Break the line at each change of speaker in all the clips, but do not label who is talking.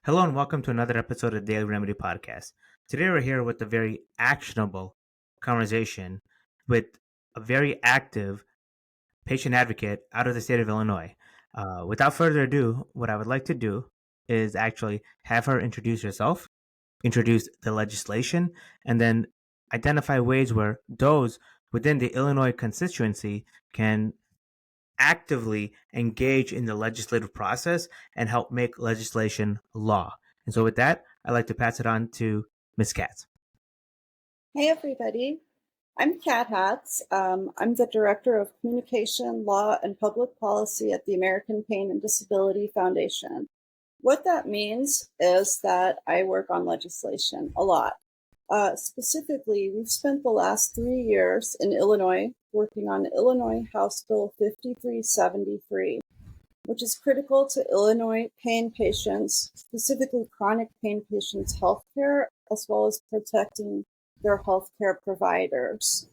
Hello and welcome to another episode of the Daily Remedy Podcast. Today we're here with a very actionable conversation with a very active patient advocate out of the state of Illinois. Without further ado, what I would like to do is actually have her introduce herself, introduce the legislation, and then identify ways where those within the Illinois constituency can actively engage in the legislative process and help make legislation law. And so with that, I'd like to pass it on to Ms. Katz.
Hey, everybody. I'm Kat Hatz. I'm the Director of Communication, Law, and Public Policy at the American Pain and Disability Foundation. What that means is that I work on legislation a lot. Specifically, we've spent the last 3 years in Illinois working on Illinois House Bill 5373, which is critical to Illinois pain patients, specifically chronic pain patients' health care, as well as protecting their healthcare providers.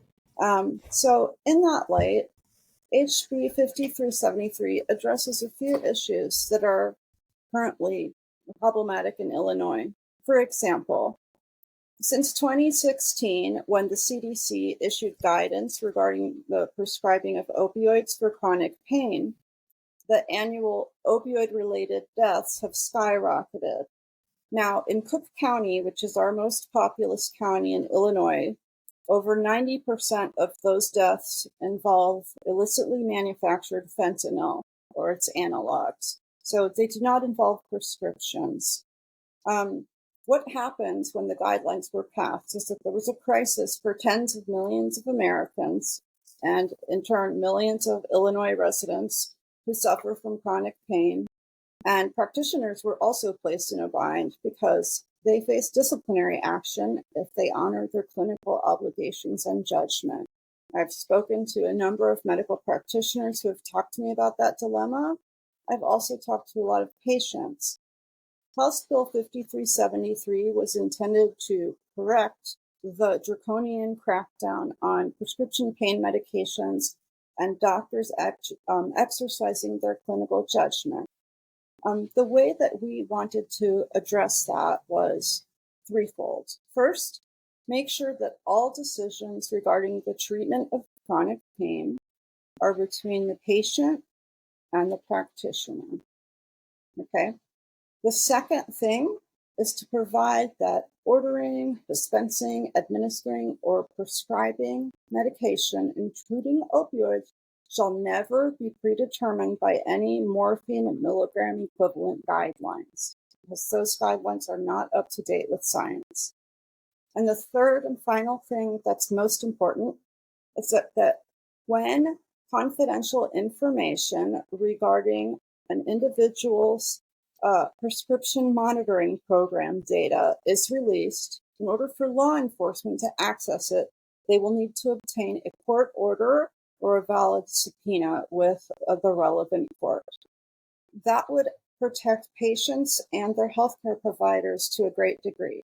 So in that light, HB 5373 addresses a few issues that are currently problematic in Illinois. For example, since 2016, when the CDC issued guidance regarding the prescribing of opioids for chronic pain, the annual opioid-related deaths have skyrocketed. Now, in Cook County, which is our most populous county in Illinois, over 90% of those deaths involve illicitly manufactured fentanyl or its analogs. So they do not involve prescriptions. What happened when the guidelines were passed is that there was a crisis for tens of millions of Americans and, in turn, millions of Illinois residents who suffer from chronic pain. And practitioners were also placed in a bind because they faced disciplinary action if they honored their clinical obligations and judgment. I've spoken to a number of medical practitioners who have talked to me about that dilemma. I've also talked to a lot of patients. House Bill 5373 was intended to correct the draconian crackdown on prescription pain medications and doctors exercising their clinical judgment. The way that we wanted to address that was threefold. First, make sure that all decisions regarding the treatment of chronic pain are between the patient and the practitioner. Okay. The second thing is to provide that ordering, dispensing, administering, or prescribing medication, including opioids, shall never be predetermined by any morphine milligram equivalent guidelines, because those guidelines are not up to date with science. And the third and final thing that's most important is that when confidential information regarding an individual's prescription monitoring program data is released, in order for law enforcement to access it, they will need to obtain a court order or a valid subpoena with the relevant court. That would protect patients and their healthcare providers to a great degree.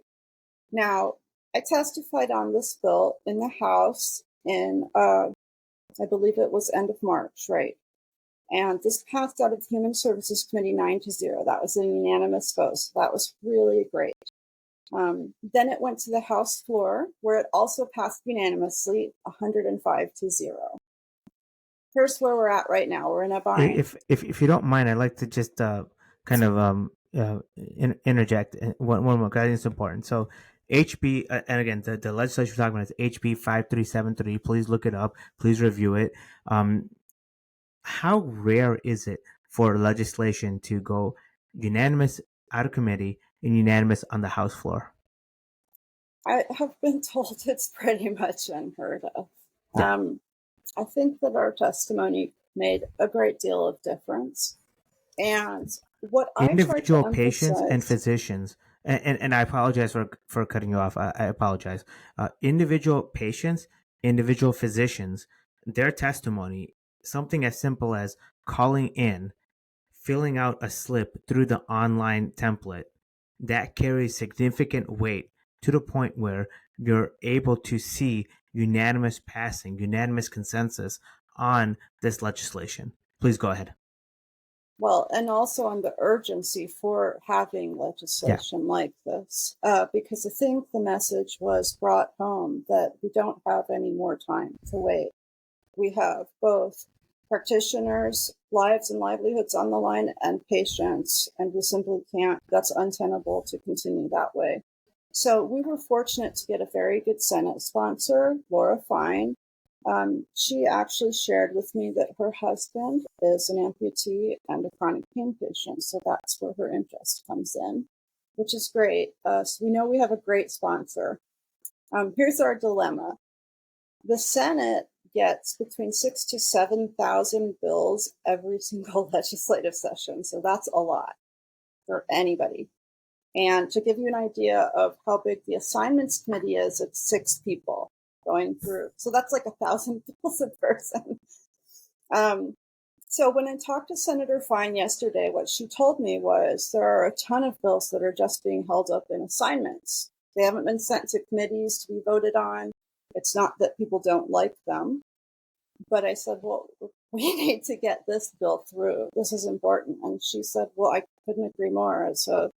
Now, I testified on this bill in the House in, I believe it was end of March, right? And this passed out of the Human Services Committee 9-0. That was a unanimous vote. So that was really great. Then it went to the House floor, where it also passed unanimously, 105-0. Here's where we're at right now. We're in a bind.
If you don't mind, I'd like to just kind of interject one more because I think it's important. So HB and again the legislation we're talking about is HB 5373. Please look it up. Please review it. How rare is it for legislation to go unanimous out of committee and unanimous on the House floor?
I have been told it's pretty much unheard of.
Yeah.
I think that our testimony made a great deal of difference. And what
Individual
I tried to
patients and
emphasize,
physicians, and I apologize for cutting you off. I apologize. Individual patients, individual physicians, their testimony, something as simple as calling in, filling out a slip through the online template, that carries significant weight to the point where you're able to see unanimous passing, unanimous consensus on this legislation. Please go ahead.
Well, and also on the urgency for having legislation like this, because I think the message was brought home that we don't have any more time to wait. We have both practitioners' lives and livelihoods on the line and patients, and we simply can't, that's untenable to continue that way. So we were fortunate to get a very good Senate sponsor, Laura Fine. She actually shared with me that her husband is an amputee and a chronic pain patient, so that's where her interest comes in, which is great. So we know we have a great sponsor. Here's our dilemma. The Senate gets between 6,000 to 7,000 bills every single legislative session, so that's a lot for anybody. And to give you an idea of how big the assignments committee is, it's 6 people going through. So that's like 1,000 bills a person. So when I talked to Senator Fine yesterday, what she told me was there are a ton of bills that are just being held up in assignments. They haven't been sent to committees to be voted on. It's not that people don't like them. But I said, well, we need to get this bill through. This is important. And she said, well, I couldn't agree more. As a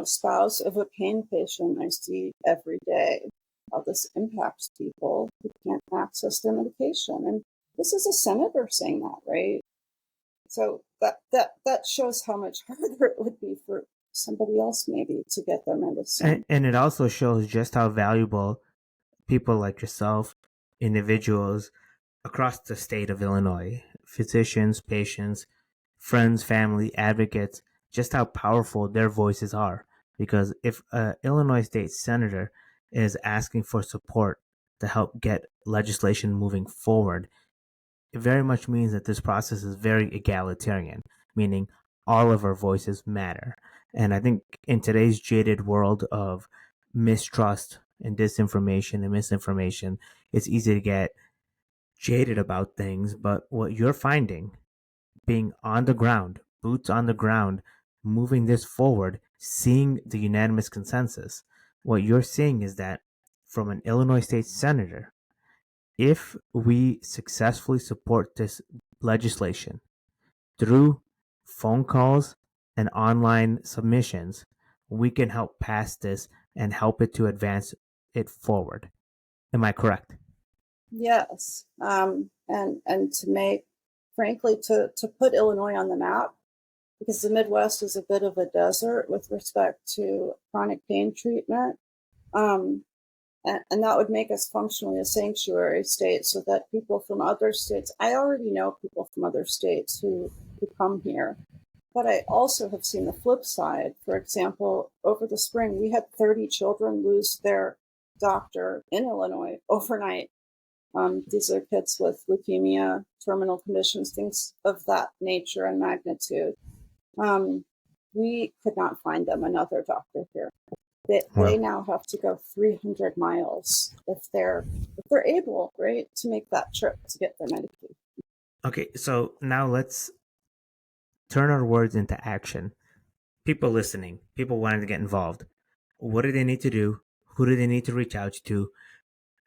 spouse of a pain patient, I see every day how this impacts people who can't access their medication. And this is a senator saying that, right? So that shows how much harder it would be for somebody else maybe to get their medicine.
And it also shows just how valuable people like yourself, individuals across the state of Illinois, physicians, patients, friends, family, advocates, just how powerful their voices are. Because if an Illinois state senator is asking for support to help get legislation moving forward, it very much means that this process is very egalitarian, meaning all of our voices matter. And I think in today's jaded world of mistrust and disinformation and misinformation, it's easy to get jaded about things. But what you're finding, being on the ground, boots on the ground, moving this forward, seeing the unanimous consensus, what you're seeing is that from an Illinois state senator, if we successfully support this legislation through phone calls and online submissions, we can help pass this and help it to advance it forward. Am I correct?
Yes. And to make, frankly, to put Illinois on the map, because the Midwest is a bit of a desert with respect to chronic pain treatment. And that would make us functionally a sanctuary state so that people from other states, I already know people from other states who come here, but I also have seen the flip side. For example, over the spring, we had 30 children lose their doctor in Illinois overnight. These are kids with leukemia, terminal conditions, things of that nature and magnitude. We could not find them another doctor here. They now have to go 300 miles if they're able, right, to make that trip to get their medication.
Okay, so now let's turn our words into action. People listening, people wanting to get involved. What do they need to do? Who do they need to reach out to?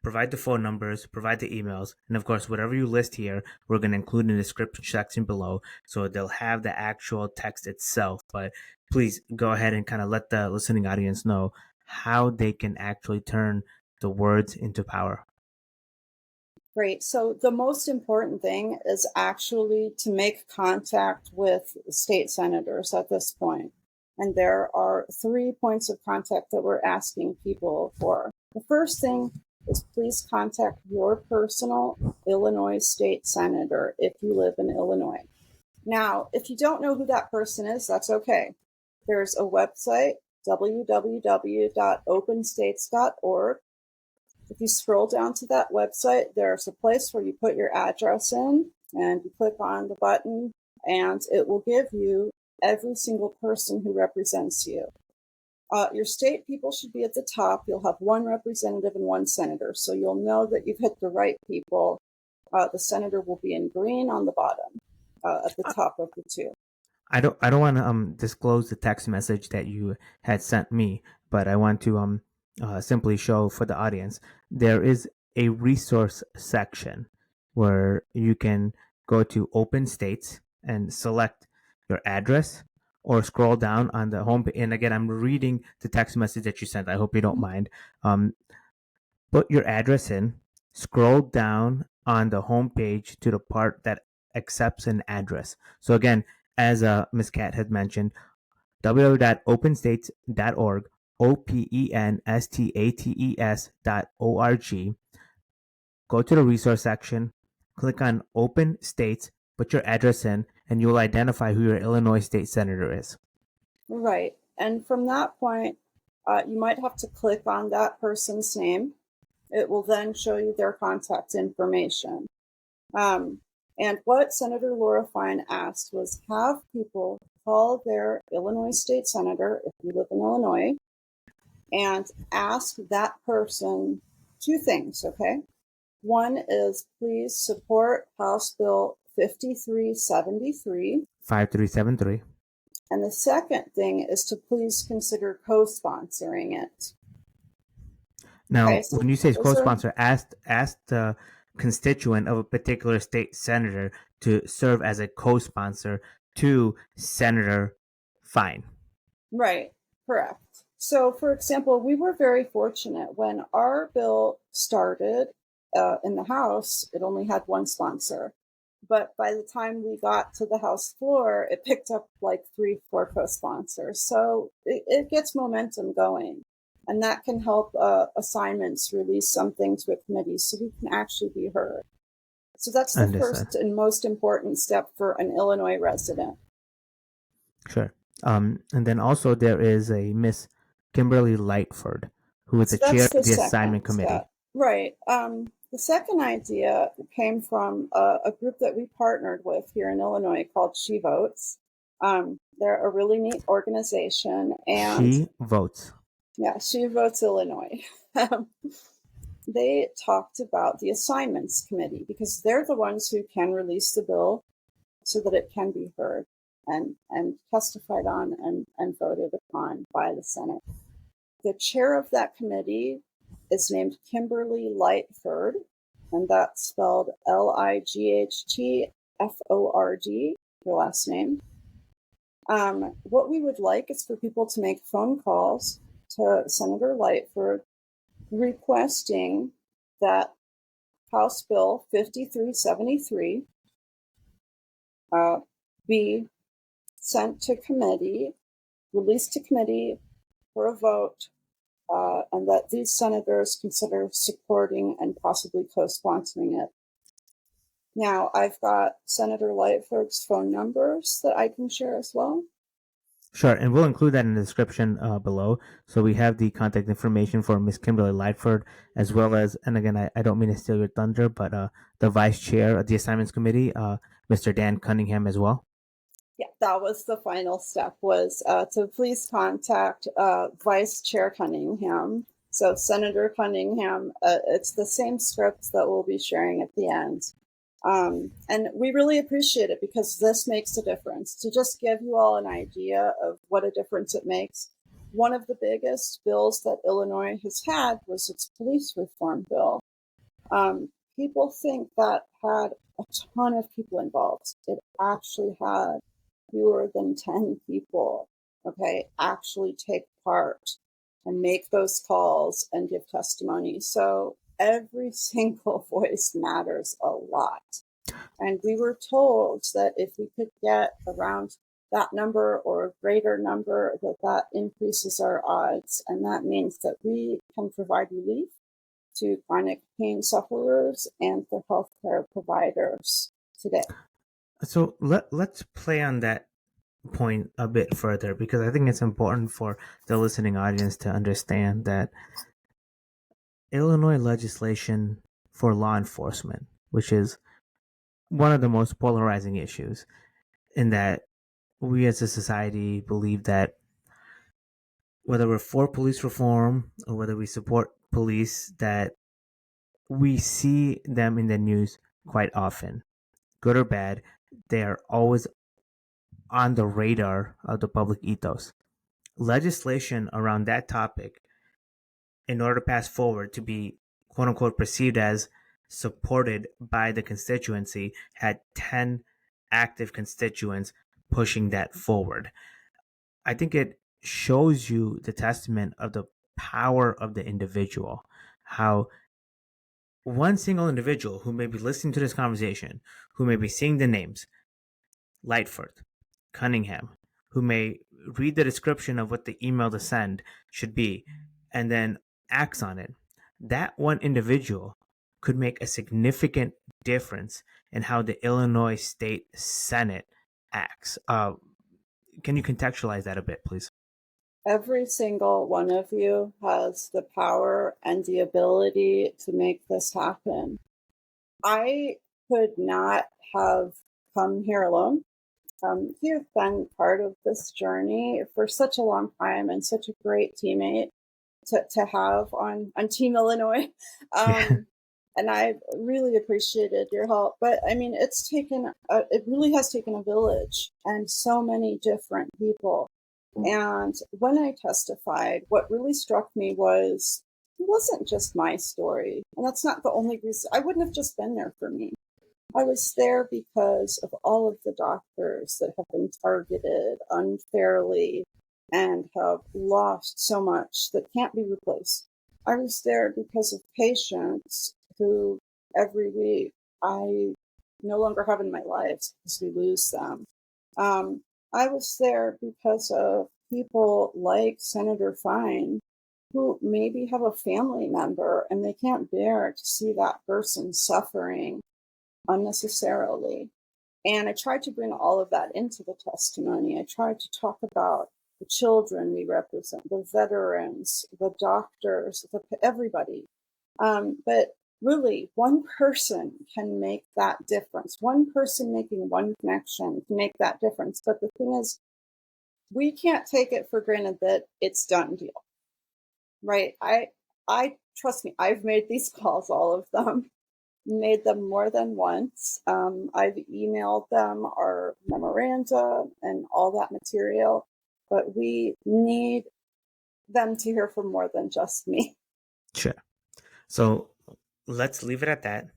Provide the phone numbers, provide the emails, and of course, whatever you list here, we're going to include in the description section below, so they'll have the actual text itself. But please go ahead and kind of let the listening audience know how they can actually turn the words into power.
Great. So the most important thing is actually to make contact with state senators at this point. And there are 3 points of contact that we're asking people for. The first thing is please contact your personal Illinois state senator if you live in Illinois. Now, if you don't know who that person is, that's okay. There's a website, www.openstates.org. If you scroll down to that website, there's a place where you put your address in and you click on the button, and it will give you every single person who represents you. Your state people should be at the top. You'll have 1 representative and 1 senator, so you'll know that you've hit the right people. The senator will be in green on the bottom, at the top of the 2.
I don't want to disclose the text message that you had sent me, but I want to simply show for the audience there is a resource section where you can go to Open States and select your address, or scroll down on the home. And again, I'm reading the text message that you sent. I hope you don't mind. Put your address in, scroll down on the home page to the part that accepts an address. So again, as Ms. Cat had mentioned, www.openstates.org, openstates.org. Go to the resource section, click on Open States, put your address in, and you'll identify who your Illinois state senator is.
Right. And from that point, you might have to click on that person's name. It will then show you their contact information. And what Senator Laura Fine asked was have people call their Illinois state senator, if you live in Illinois, and ask that person two things, okay? One is please support House Bill 5373.
5373.
And the second thing is to please consider co-sponsoring it.
Now,
Okay, so
when you say co-sponsor, ask the constituent of a particular state senator to serve as a co-sponsor to Senator Fine.
Right, correct. So, for example, we were very fortunate when our bill started in the House, it only had one sponsor. But by the time we got to the House floor, it picked up like 3-4 co-sponsors. So it gets momentum going. And that can help assignments release something to a committee so we can actually be heard. So that's the first and most important step for an Illinois resident.
Sure. And then also there is a Miss Kimberly Lightford, who is the chair of the assignment committee.
Right. The second idea came from a group that we partnered with here in Illinois called She Votes. They're a really neat organization. And
She Votes.
Yeah, She Votes Illinois. They talked about the assignments committee because they're the ones who can release the bill so that it can be heard and testified on and voted upon by the Senate. The chair of that committee is named Kimberly Lightford, and that's spelled Lightford, her last name. What we would like is for people to make phone calls to Senator Lightford requesting that House Bill 5373 be sent to committee, released to committee for a vote, and that these senators consider supporting and possibly co-sponsoring it. Now, I've got Senator Lightford's phone numbers that I can share as well.
Sure, and we'll include that in the description below. So we have the contact information for Miss Kimberly Lightford, as well as, and again, I don't mean to steal your thunder, but the vice chair of the assignments committee, Mr. Dan Cunningham as well.
Yeah, that was the final step, was to please contact Vice Chair Cunningham. So Senator Cunningham, it's the same script that we'll be sharing at the end. And we really appreciate it because this makes a difference. To just give you all an idea of what a difference it makes, one of the biggest bills that Illinois has had was its police reform bill. People think that had a ton of people involved. It actually had fewer than 10 people, actually take part and make those calls and give testimony. So every single voice matters a lot. And we were told that if we could get around that number or a greater number, that increases our odds. And that means that we can provide relief to chronic pain sufferers and for healthcare providers today.
So let's play on that point a bit further, because I think it's important for the listening audience to understand that Illinois legislation for law enforcement, which is one of the most polarizing issues, in that we as a society believe that whether we're for police reform or whether we support police, that we see them in the news quite often, good or bad. They are always on the radar of the public ethos. Legislation around that topic, in order to pass forward to be quote unquote perceived as supported by the constituency, had 10 active constituents pushing that forward. I think it shows you the testament of the power of the individual, how one single individual who may be listening to this conversation, who may be seeing the names, Lightford, Cunningham, who may read the description of what the email to send should be and then acts on it, that one individual could make a significant difference in how the Illinois State Senate acts. Can you contextualize that a bit, please?
Every single one of you has the power and the ability to make this happen. I could not have come here alone. You've been part of this journey for such a long time and such a great teammate to have on Team Illinois.
Yeah.
And I really appreciated your help. But I mean, it really has taken a village and so many different people. And when I testified, what really struck me was it wasn't just my story. And that's not the only reason. I wouldn't have just been there for me. I was there because of all of the doctors that have been targeted unfairly and have lost so much that can't be replaced. I was there because of patients who every week I no longer have in my life because we lose them. I was there because of people like Senator Fine who maybe have a family member and they can't bear to see that person suffering unnecessarily. And I tried to bring all of that into the testimony. I tried to talk about the children we represent, the veterans, the doctors, everybody. But really, one person can make that difference. One person making one connection can make that difference. But the thing is, we can't take it for granted that it's done deal, right? I trust me, I've made these calls, all of them. Made them more than once. I've emailed them our memoranda and all that material, but we need them to hear from more than just me.
Sure. So let's leave it at that.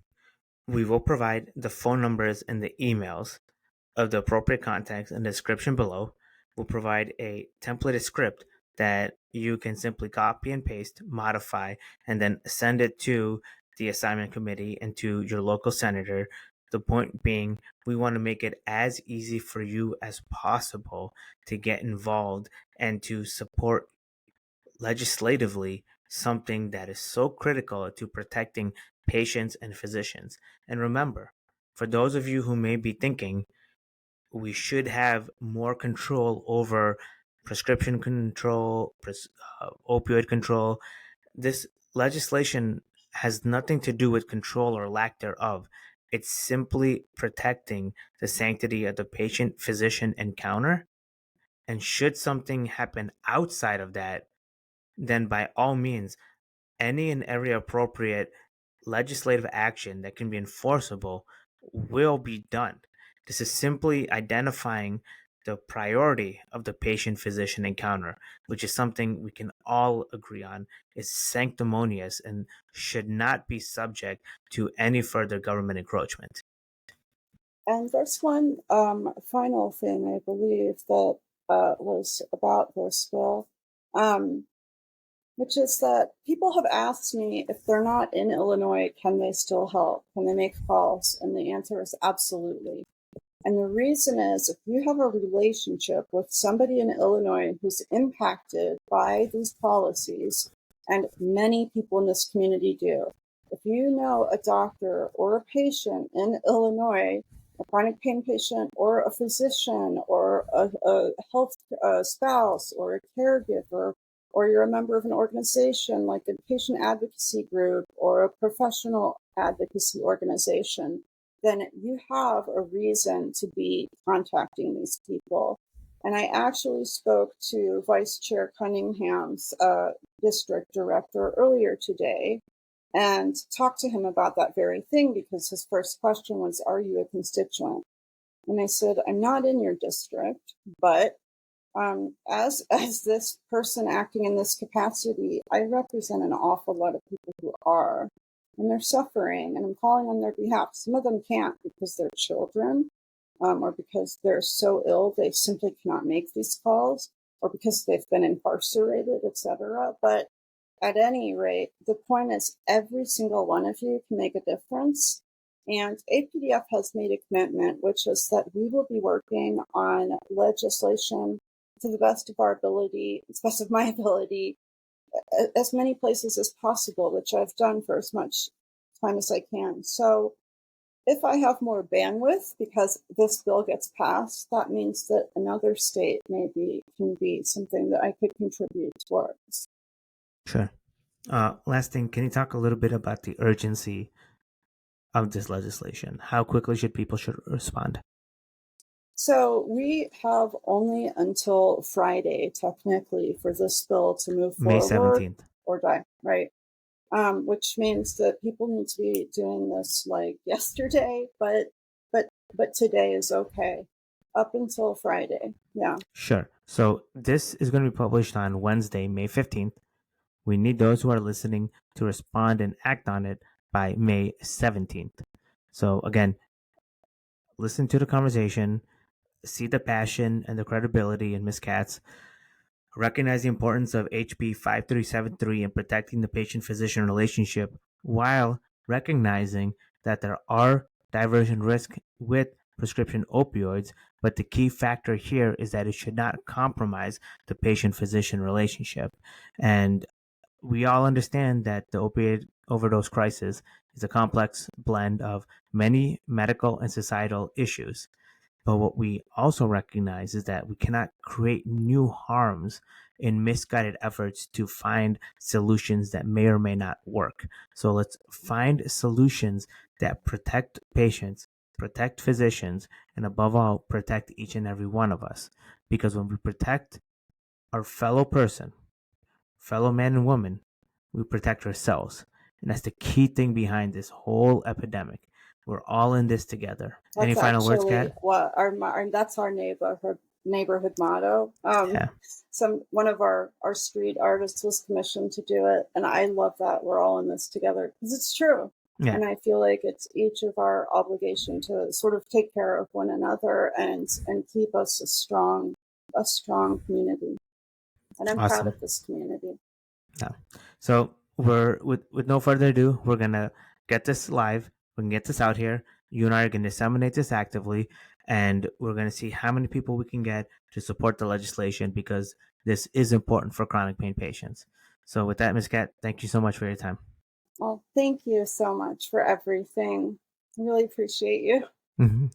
We will provide the phone numbers and the emails of the appropriate contacts in the description below. We'll provide a templated script that you can simply copy and paste, modify, and then send it to the assignment committee and to your local senator. The point being, we want to make it as easy for you as possible to get involved and to support legislatively something that is so critical to protecting patients and physicians. And remember, for those of you who may be thinking we should have more control over prescription control, opioid control, this legislation has nothing to do with control or lack thereof. It's simply protecting the sanctity of the patient physician encounter. And should something happen outside of that, then by all means, any and every appropriate legislative action that can be enforceable will be done. This is simply identifying the priority of the patient physician encounter, which is something we can all agree on is sanctimonious and should not be subject to any further government encroachment.
And there's one final thing I believe that was about this bill, which is that people have asked me if they're not in Illinois, can they still help? Can they make calls? And the answer is absolutely. And the reason is if you have a relationship with somebody in Illinois who's impacted by these policies, and many people in this community do, if you know a doctor or a patient in Illinois, a chronic pain patient or a physician or a health spouse or a caregiver, or you're a member of an organization like a patient advocacy group or a professional advocacy organization, then you have a reason to be contacting these people. And I actually spoke to Vice Chair Cunningham's district director earlier today and talked to him about that very thing because his first question was, are you a constituent? And I said, I'm not in your district, but as this person acting in this capacity, I represent an awful lot of people who are, and they're suffering, and I'm calling on their behalf. Some of them can't because they're children. or because they're so ill they simply cannot make these calls, or because they've been incarcerated, etc. But at any rate, the point is every single one of you can make a difference. And APDF has made a commitment, which is that we will be working on legislation to the best of our ability, to the best of my ability, as many places as possible, which I've done for as much time as I can. So if I have more bandwidth because this bill gets passed, that means that another state maybe can be something that I could contribute towards.
Sure. Last thing, can you talk a little bit about the urgency of this legislation? How quickly people should respond?
So we have only until Friday, technically, for this bill to move
May
forward
17th.
or die, right? Which means that people need to be doing this like yesterday, but today is okay. Up until Friday, yeah.
Sure. So this is going to be published on Wednesday, May 15th. We need those who are listening to respond and act on it by May 17th. So again, listen to the conversation, see the passion and the credibility in Ms. Katz, recognize the importance of HB 5373 in protecting the patient-physician relationship while recognizing that there are diversion risks with prescription opioids, but the key factor here is that it should not compromise the patient-physician relationship. And we all understand that the opioid overdose crisis is a complex blend of many medical and societal issues. But what we also recognize is that we cannot create new harms in misguided efforts to find solutions that may or may not work. So let's find solutions that protect patients, protect physicians, and above all, protect each and every one of us. Because when we protect our fellow person, fellow man and woman, we protect ourselves. And that's the key thing behind this whole epidemic. We're all in this together. Any
That's
final words,
actually
Kat?
what that's our neighborhood motto.
Yeah.
One of our street artists was commissioned to do it, and I love that we're all in this together because it's true.
Yeah.
And I feel like it's each of our obligation to sort of take care of one another and keep us a strong community. And I'm proud of this community.
Yeah. So we're with no further ado, we're gonna get this live. We can get this out here. You and I are gonna disseminate this actively, and we're gonna see how many people we can get to support the legislation because this is important for chronic pain patients. So with that, Ms. Kat, thank you so much for your time.
Well, thank you so much for everything. I really appreciate you.
Mm-hmm.